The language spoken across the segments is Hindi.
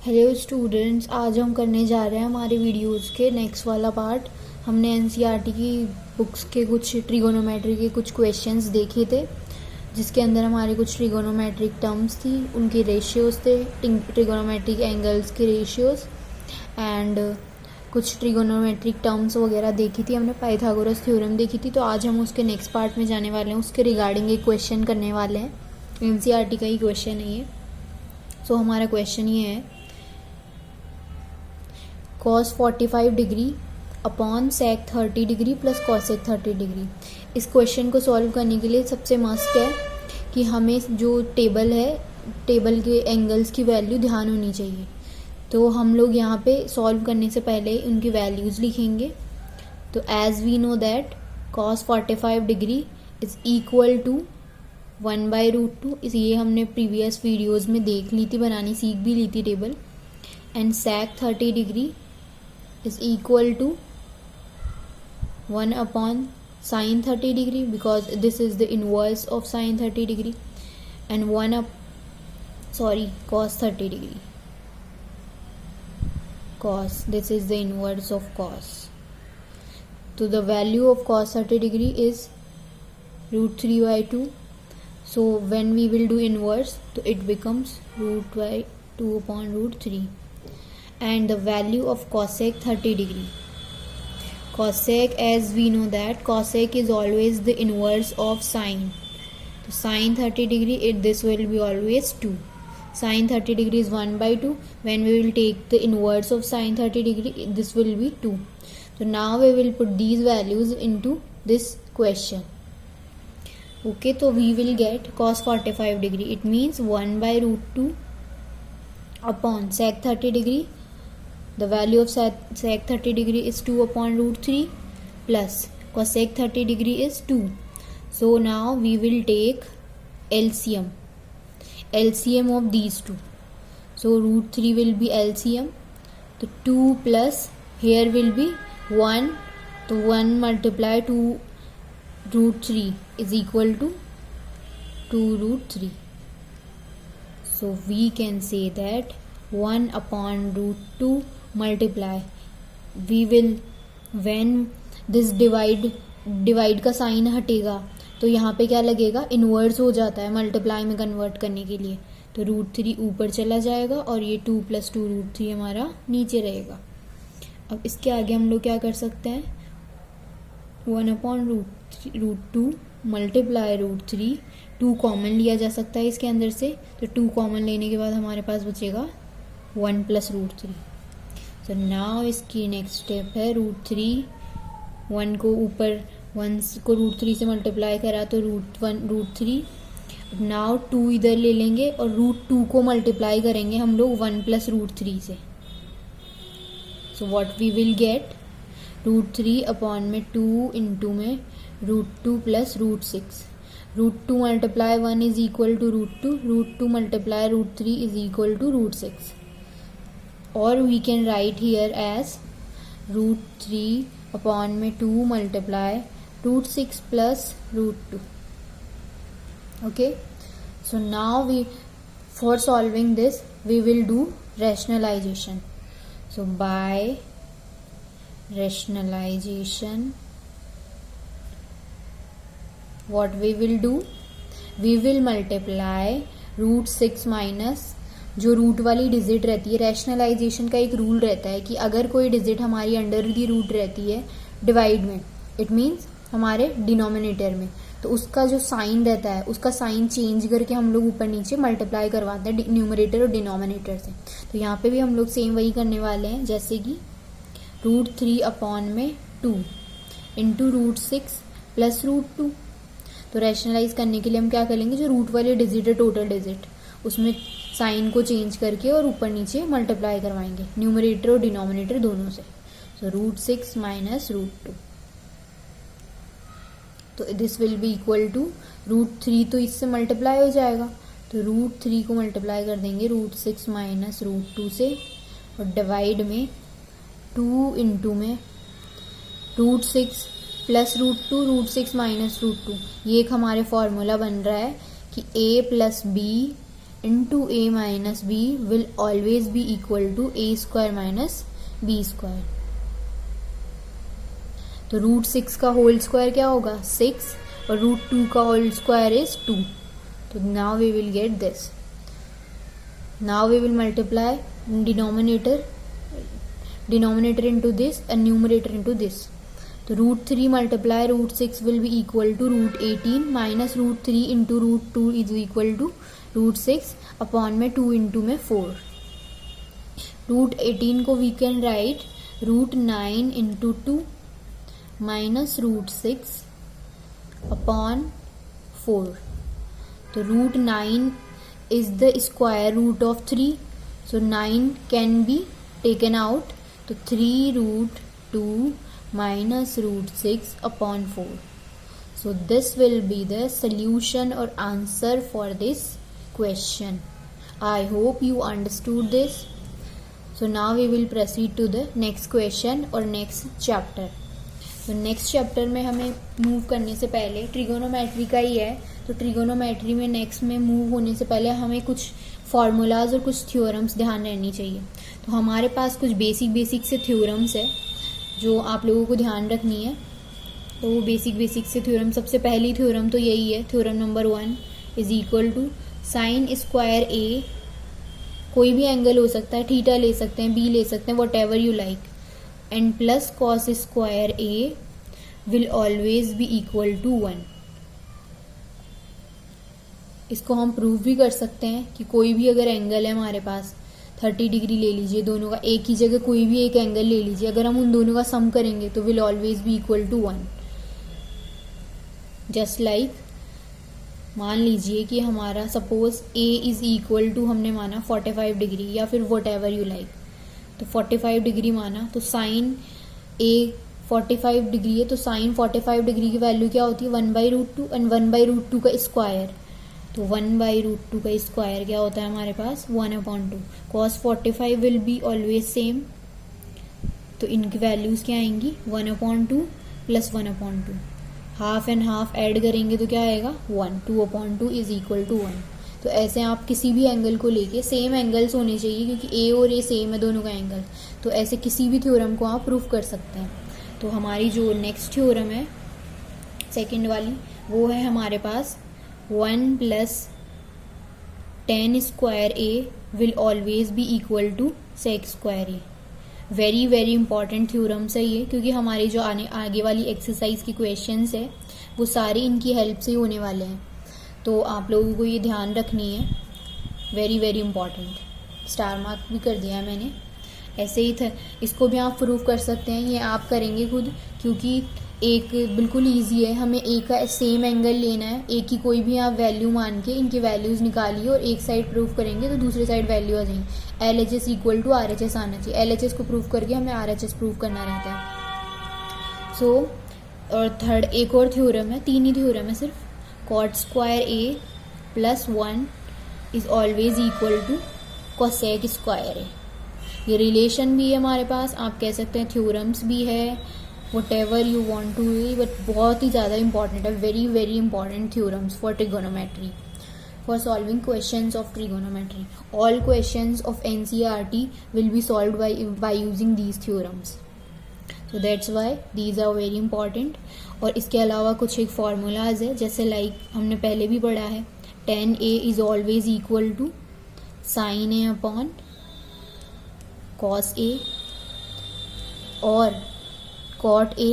हेलो स्टूडेंट्स, आज हम करने जा रहे हैं हमारे वीडियोस के नेक्स्ट वाला पार्ट। हमने एनसीईआरटी की बुक्स के कुछ ट्रिगोनोमेट्री के कुछ क्वेश्चंस देखे थे, जिसके अंदर हमारे कुछ ट्रिगोनोमेट्रिक टर्म्स थी, उनके रेशियोज थे, ट्रिगोनोमेट्रिक एंगल्स के रेशियोज एंड कुछ ट्रिगोनोमेट्रिक टर्म्स वगैरह देखी थी। हमने पाइथागोरस थ्योरम देखी थी। तो आज हम उसके नेक्स्ट पार्ट में जाने वाले हैं, उसके रिगार्डिंग एक क्वेश्चन करने वाले हैं। एनसीईआरटी का ही क्वेश्चन है ये। सो हमारा क्वेश्चन ये है, cos 45 degree upon sec 30 degree plus cosec 30 degree. इस क्वेश्चन को सॉल्व करने के लिए सबसे मस्ट है कि हमें जो टेबल है, टेबल के एंगल्स की वैल्यू ध्यान होनी चाहिए। तो हम लोग यहाँ पे सॉल्व करने से पहले उनकी वैल्यूज़ लिखेंगे। तो as we know that cos 45 degree is equal to 1/√2। ये हमने प्रीवियस वीडियोज़ में देख ली थी, बनानी सीख भी ली थी table. And sec 30 degree is equal to 1 upon sin 30 degree, because this is the inverse of sin 30 degree, and cos 30 degree. Cos, this is the inverse of cos. So the value of cos 30 degree is √3/2. So when we will do inverse, so it becomes √2 upon √3. And the value of cosec 30 degree. Cosec, as we know that cosec is always the inverse of sine. So sin 30 degree, this will be always 2. Sin 30 degree is 1/2. When we will take the inverse of sin 30 degree, this will be 2. So now we will put these values into this question. Okay, so we will get cos 45 degree. It means 1/√2 upon sec 30 degree. The value of sec 30 degree is 2 upon √3 plus cosec 30 degree is 2. So now we will take LCM of these two. So √3 will be LCM. So 2 plus here will be 1. So 1 multiply 2 √3 is equal to 2√3. So we can say that 1 upon √2 multiply, we will, when this divide का साइन हटेगा तो यहाँ पे क्या लगेगा, इनवर्स हो जाता है मल्टीप्लाई में कन्वर्ट करने के लिए। तो √3 ऊपर चला जाएगा और ये 2 + 2 √3 हमारा नीचे रहेगा। अब इसके आगे हम लोग क्या कर सकते हैं, 1 upon √2 मल्टीप्लाई √3। 2 कॉमन लिया जा सकता है इसके अंदर से, तो 2 कॉमन लेने के बाद हमारे पास बचेगा 1 + √3। तो नाउ इसकी नेक्स्ट स्टेप है √3, 1 को ऊपर 1 को √3 से मल्टीप्लाई करा तो √3। नाउ 2 इधर ले लेंगे और √2 को मल्टीप्लाई करेंगे हम लोग 1 + √3 से। So what we will get, √3 upon में 2 इंटू में √2 + √6। √2 multiply 1 is equal to √2. √2 multiply √3 is equal to √6. Or we can write here as √3 upon में 2 multiply √6 plus √2. Okay. So now for solving this, we will do rationalization. So by rationalization, what we will do, we will multiply √6 minus जो रूट वाली डिजिट रहती है। रैशनलाइजेशन का एक रूल रहता है कि अगर कोई डिजिट हमारी अंडर दी रूट रहती है डिवाइड में, इट मीन्स हमारे डिनोमिनेटर में, तो उसका जो साइन रहता है उसका साइन चेंज करके हम लोग ऊपर नीचे मल्टीप्लाई करवाते हैं न्यूमरेटर और डिनोमिनेटर से। तो यहाँ पे भी हम लोग सेम वही करने वाले हैं, जैसे कि √3 अपॉन में 2 इंटू √6 प्लस √2। तो रैशनलाइज करने के लिए हम क्या करेंगे, जो रूट वाली डिजिट है टोटल डिजिट, उसमें साइन को चेंज करके और ऊपर नीचे मल्टीप्लाई करवाएंगे न्यूमरेटर और डिनोमिनेटर दोनों से। सो √6 माइनस √2, तो this will be equal to √3, तो इससे मल्टीप्लाई हो जाएगा, तो √3 को मल्टीप्लाई कर देंगे √6 माइनस √2 से, और डिवाइड में 2 इंटू में √6 प्लस √2, √6 माइनस √2। ये एक हमारे फॉर्मूला बन रहा है कि a + b into a minus b will always be equal to a square minus b square. तो रूट 6 का होल स्क्वायर क्या होगा 6 और रूट 2 का होल स्क्वायर इज 2. तो now we will get this. Now we will multiply denominator into this and numerator into this. तो root 3 multiply root 6 will be equal to रूट 18 minus root 3 into root 2 is equal to root 6 upon में 2 इंटू में 4. रूट 18 को we can write root 9 into 2 minus root 6 upon 4. तो root 9 is the square root of 3, so 9 can be taken out. तो 3 root 2 minus root 6 upon 4. So this will be the solution or answer for this question. I hope you understood this. So now we will proceed to the next question or next chapter. तो नेक्स्ट चैप्टर में हमें मूव करने से पहले ट्रिगोनोमेट्री का ही है. तो ट्रिगोनोमेट्री में नेक्स्ट में मूव होने से पहले हमें कुछ फार्मूलाज और कुछ थ्योरम्स ध्यान रहनी चाहिए. तो हमारे पास कुछ बेसिक से थ्योरम्स है जो आप लोगों को ध्यान रखनी है. तो वो बेसिक से थ्योरम, सबसे पहली थ्योरम तो यही है. Theorem number 1 is equal to sine square A, कोई भी एंगल हो सकता है, थीटा ले सकते हैं, बी ले सकते हैं, whatever you like, and plus cos square A will always be equal to 1. इसको हम प्रूव भी कर सकते हैं कि कोई भी अगर एंगल है हमारे पास 30 डिग्री ले लीजिए, दोनों का एक ही जगह कोई भी एक एंगल ले लीजिए, अगर हम उन दोनों का सम करेंगे तो will always be equal to 1. Just like मान लीजिए कि हमारा suppose A is equal to हमने माना 45 डिग्री या फिर वट एवर यू लाइक. तो 45 डिग्री माना तो साइन ए 45 डिग्री है, तो साइन 45 डिग्री की वैल्यू क्या होती है 1/√2 एंड 1/√2 का स्क्वायर. तो 1/√2 का स्क्वायर क्या होता है हमारे पास 1/2. Cos 45 will be always same, तो इनकी वैल्यूज क्या आएंगी 1/2 plus 1/2. Half and half add करेंगे तो क्या आएगा 1. 2/2 इज इक्वल टू 1. तो ऐसे आप किसी भी एंगल को लेके, सेम एंगल्स होने चाहिए क्योंकि ए और ए सेम है दोनों का एंगल, तो ऐसे किसी भी थ्योरम को आप प्रूफ कर सकते हैं. तो हमारी जो नेक्स्ट थ्योरम है सेकंड वाली, वो है हमारे पास 1 plus tan square A will always be equal to sec square A. Very important theorems है ये, क्योंकि हमारी जो आगे वाली एक्सरसाइज की क्वेश्चंस है वो सारे इनकी हेल्प से ही होने वाले हैं. तो आप लोगों को ये ध्यान रखनी है, वेरी इंपॉर्टेंट. स्टार मार्क भी कर दिया है मैंने. ऐसे ही था, इसको भी आप प्रूव कर सकते हैं, ये आप करेंगे खुद, क्योंकि एक बिल्कुल इजी है. हमें ए का सेम एंगल लेना है, ए की कोई भी आप वैल्यू मान के इनकी वैल्यूज निकालिए और एक साइड प्रूव करेंगे तो दूसरी साइड वैल्यू आ जाएंगी. LHS इक्वल टू RHS आना चाहिए. LHS को प्रूव करके हमें RHS प्रूव करना रहता है. सो और थर्ड एक और थ्योरम है, 3 ही थ्योरम है सिर्फ. Cot square A plus 1 is always equal to cosec square A. ये रिलेशन भी है हमारे पास, आप कह सकते हैं थ्योरम्स भी है, whatever you want to, but बहुत ही ज़्यादा इंपॉर्टेंट है. Very important theorems for trigonometry, for solving questions of trigonometry. All questions of NCERT will be solved by using these theorems. So that's why these are very important. और इसके अलावा कुछ एक फार्मूलाज है, जैसे लाइक हमने पहले भी पढ़ा है, tan A is always equal to sin A upon cos A, और cot A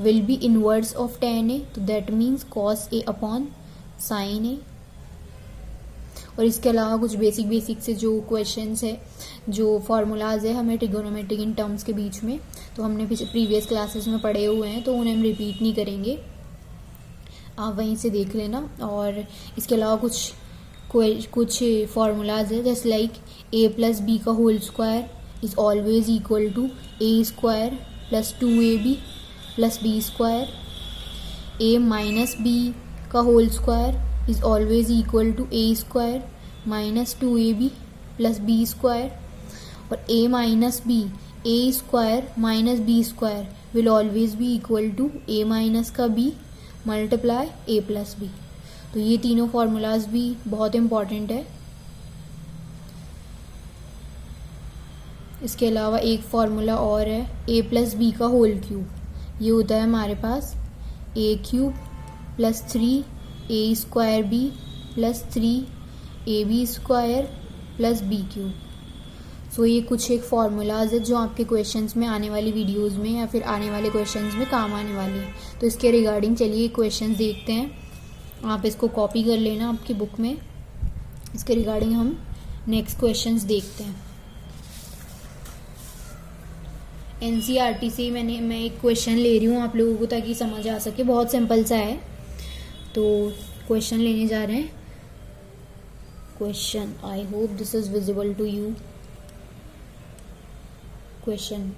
will be inverse of tan A, तो that means cos A upon sin A. और इसके अलावा कुछ बेसिक से जो क्वेश्चंस है, जो फार्मूलाज है हमें ट्रिगोनोमेट्रिक इन टर्म्स के बीच में, तो हमने प्रीवियस क्लासेस में पढ़े हुए हैं, तो उन्हें हम रिपीट नहीं करेंगे, आप वहीं से देख लेना. और इसके अलावा कुछ फार्मूलाज है, जैसे लाइक a प्लस बी का whole square is always equal to a square plus 2ab plus B square. a minus B का whole square is always equal to a square minus 2ab plus B square. और a minus B, a square minus B square will always be equal to a minus का b multiply a plus B. तो ये तीनों फार्मूलाज भी बहुत इंपॉर्टेंट है इसके अलावा एक फार्मूला और है a प्लस बी का होल क्यूब, ये होता है हमारे पास a cube plus 3 a square b plus 3 ab square plus b cube. So ये कुछ एक फार्मूलाज है जो आपके क्वेश्चंस में आने वाली वीडियोस में या फिर आने वाले क्वेश्चंस में काम आने वाली है। तो इसके रिगार्डिंग चलिए क्वेश्चंस देखते हैं, आप इसको कॉपी कर लेना आपकी बुक में। इसके रिगार्डिंग हम नेक्स्ट क्वेश्चंस देखते हैं। एनसीईआरटी से मैं एक क्वेश्चन ले रही हूँ आप लोगों को ताकि समझ आ सके, बहुत सिंपल सा है। तो क्वेश्चन लेने जा रहे हैं। Question, I hope this is visible to you. Question,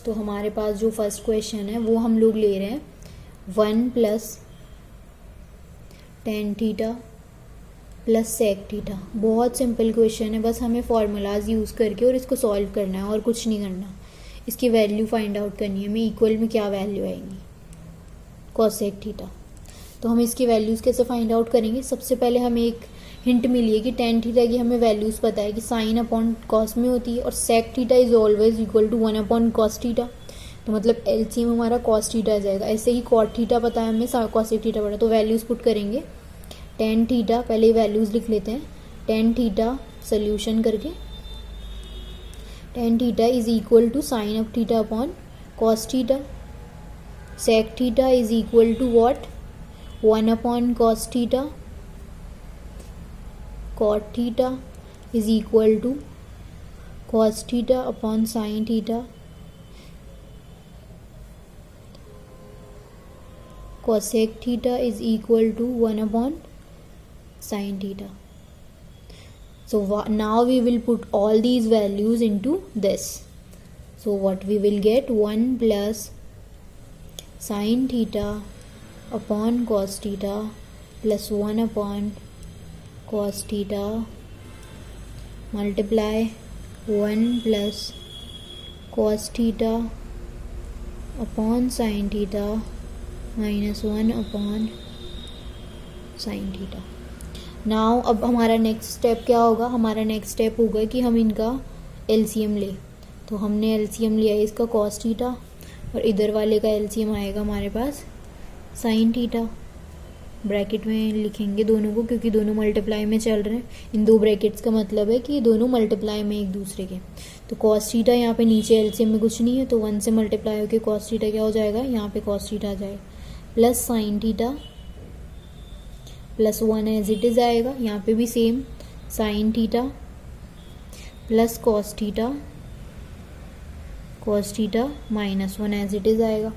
तो हमारे पास जो फर्स्ट क्वेश्चन है वो हम लोग ले रहे हैं 1 plus tan theta plus sec theta. बहुत सिंपल क्वेश्चन है, बस हमें फार्मूलाज यूज़ करके और इसको सॉल्व करना है और कुछ नहीं करना। इसकी वैल्यू फाइंड आउट करनी है हमें, इक्वल में क्या वैल्यू आएंगी कॉसेक थीटा। तो हम इसकी वैल्यूज़ कैसे फाइंड आउट करेंगे? सबसे पहले हमें एक हिंट मिली है कि tan थीटा की हमें वैल्यूज़ पता है कि साइन अपॉन कॉस में होती है और sec theta is always equal to 1 upon cos theta. तो मतलब एलसीएम हमारा कॉस थीटा आ जाएगा। ऐसे ही कॉट थीटा पता है हमें, कॉसेक थीटा पता है। तो वैल्यूज़ पुट करेंगे। tan थीटा, पहले वैल्यूज़ लिख लेते हैं। tan थीटा सोल्यूशन करके tan theta is equal to sine of theta upon cos theta. Sec theta is equal to what 1 upon cos theta. Cot theta is equal to cos theta upon sine theta. cosec theta is equal to 1 upon sin theta. So now we will put all these values into this. So what we will get, 1 plus sin theta upon cos theta plus 1 upon cos theta multiply 1 plus cos theta upon sin theta minus 1 upon sine theta. Now अब हमारा नेक्स्ट स्टेप क्या होगा? हमारा नेक्स्ट स्टेप होगा कि हम इनका एलसीएम ले। तो हमने एलसीएम लिया है इसका कॉस थीटा और इधर वाले का एलसीएम आएगा हमारे पास साइन थीटा। ब्रैकेट में लिखेंगे दोनों को क्योंकि दोनों मल्टीप्लाई में चल रहे हैं। इन दो ब्रैकेट्स का मतलब है कि दोनों मल्टीप्लाई में एक दूसरे के। तो कॉस थीटा यहाँ पे नीचे एलसीएम में कुछ नहीं है तो 1 से मल्टीप्लाई होकर कॉस थीटा क्या हो जाएगा, यहाँ पे कॉस थीटा आ जाएगा plus sine theta plus 1 as it is आएगा। यहाँ पे भी same sine theta plus cos theta minus 1 as it is आएगा।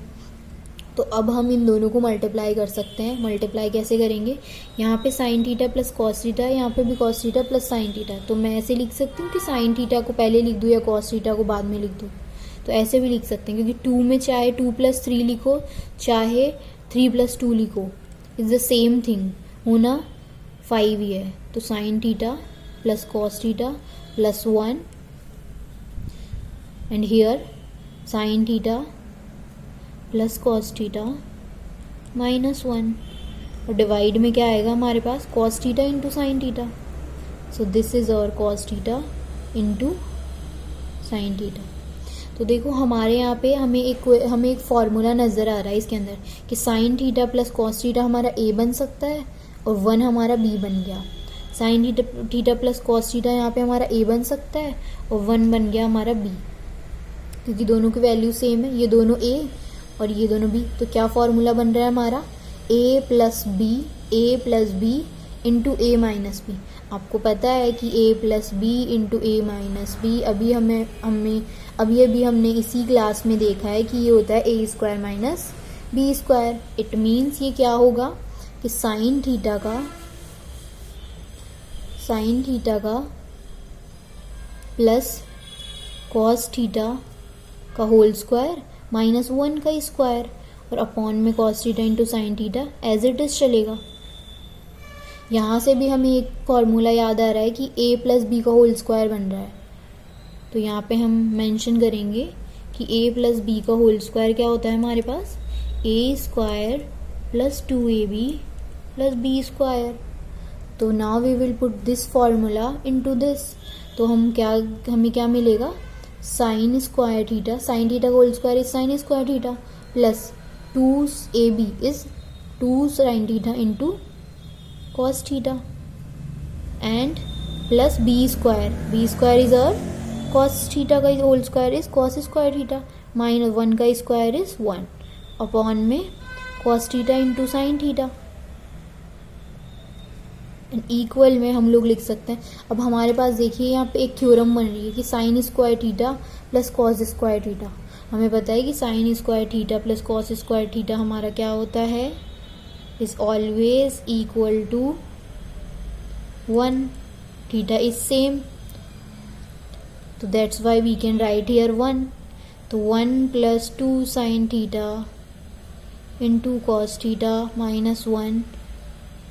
तो अब हम इन दोनों को मल्टीप्लाई कर सकते हैं। मल्टीप्लाई कैसे करेंगे? यहाँ पे sign theta plus cos theta है, यहाँ पे भी cos theta plus sine theta. तो मैं ऐसे लिख सकती हूँ कि साइन थीटा को पहले लिख दूँ या कॉस थीटा को बाद में लिख दूँ। तो ऐसे भी लिख सकते हैं क्योंकि 2 में चाहे 2 + 3 लिखो चाहे 3 + 2 लिखो, इज द सेम थिंग, होना 5 ही है। तो sine theta plus cos theta plus 1 and here sine theta plus cos theta minus 1 और डिवाइड में क्या आएगा हमारे पास cos theta into sine theta. So this is our cos theta into sine theta. तो देखो हमारे यहाँ पे हमें एक फॉर्मूला नज़र आ रहा है इसके अंदर कि sine theta plus cos theta हमारा ए बन सकता है और 1 हमारा बी बन गया। Sign theta plus cos theta यहाँ पे हमारा ए बन सकता है और 1 बन गया हमारा बी, क्योंकि दोनों की वैल्यू सेम है, ये दोनों ए और ये दोनों बी। तो क्या फॉर्मूला बन रहा है हमारा ए प्लस बी इंटू ए माइनस बी। आपको पता है कि ए प्लस बी इंटू ए माइनस बी अभी हमने इसी क्लास में देखा है कि ये होता है A square minus B square. It means ये क्या होगा कि साइन थीटा का प्लस कॉस थीटा का होल स्क्वायर माइनस 1 का स्क्वायर और अपॉन में cos theta into sine theta as it is चलेगा। यहाँ से भी हमें एक फॉर्मूला याद आ रहा है कि a प्लस बी का होल स्क्वायर बन रहा है। तो यहाँ पे हम मेंशन करेंगे कि a प्लस बी का होल स्क्वायर क्या होता है हमारे पास a square plus 2ab plus B square. तो now we will put this formula into this. तो हमें क्या मिलेगा, sine square theta, sine theta का whole square is sine square theta, plus 2ab is 2 sine theta into cos theta, and plus B square is और कॉस थीटा का whole square is cos square theta, minus 1 का स्क्वायर इज 1 अपॉन में cos theta into sine theta. Equal में हम लोग लिख सकते हैं. अब हमारे पास देखिए यहाँ पे एक थ्योरम बन रही है कि sine square theta plus cos square theta. हमें पता है कि sine square theta plus cos square theta हमारा क्या होता है, is always equal to 1. Theta is same, तो that's why we can write here 1. तो 1 plus 2 sine theta into cos theta minus 1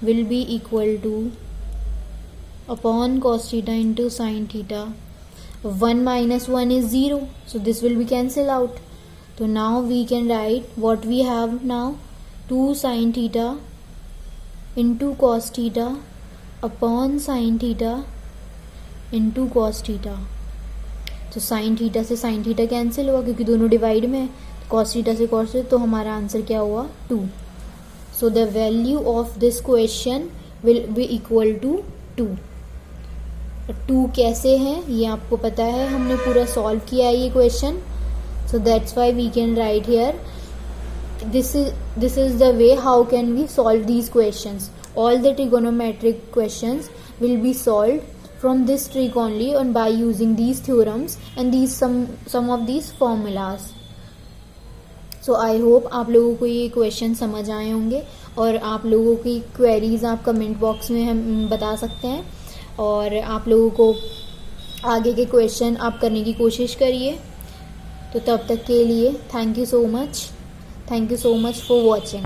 will be equal to upon cos theta into sin theta. 1 minus 1 is 0, so this will be cancelled out. So now we can write what we have now, 2 sin theta into cos theta upon sin theta into cos theta. तो sin थीटा से sin थीटा कैंसिल हुआ क्योंकि दोनों डिवाइड में है. cos थीटा से cos, तो हमारा आंसर क्या हुआ, 2. So the value of this question will be equal to 2. 2 कैसे है ये आपको पता है, हमने पूरा सॉल्व किया है ये question. So that's why we can write here, this is the way how can we solve these questions. All the trigonometric questions will be solved from this trick only and by using these theorems and these some of these formulas. So I hope आप लोगों को ये क्वेश्चन समझ आए होंगे और आप लोगों की क्वेरीज आप कमेंट बॉक्स में हम बता सकते हैं और आप लोगों को आगे के क्वेश्चन आप करने की कोशिश करिए. तो तब तक के लिए thank you so much for watching.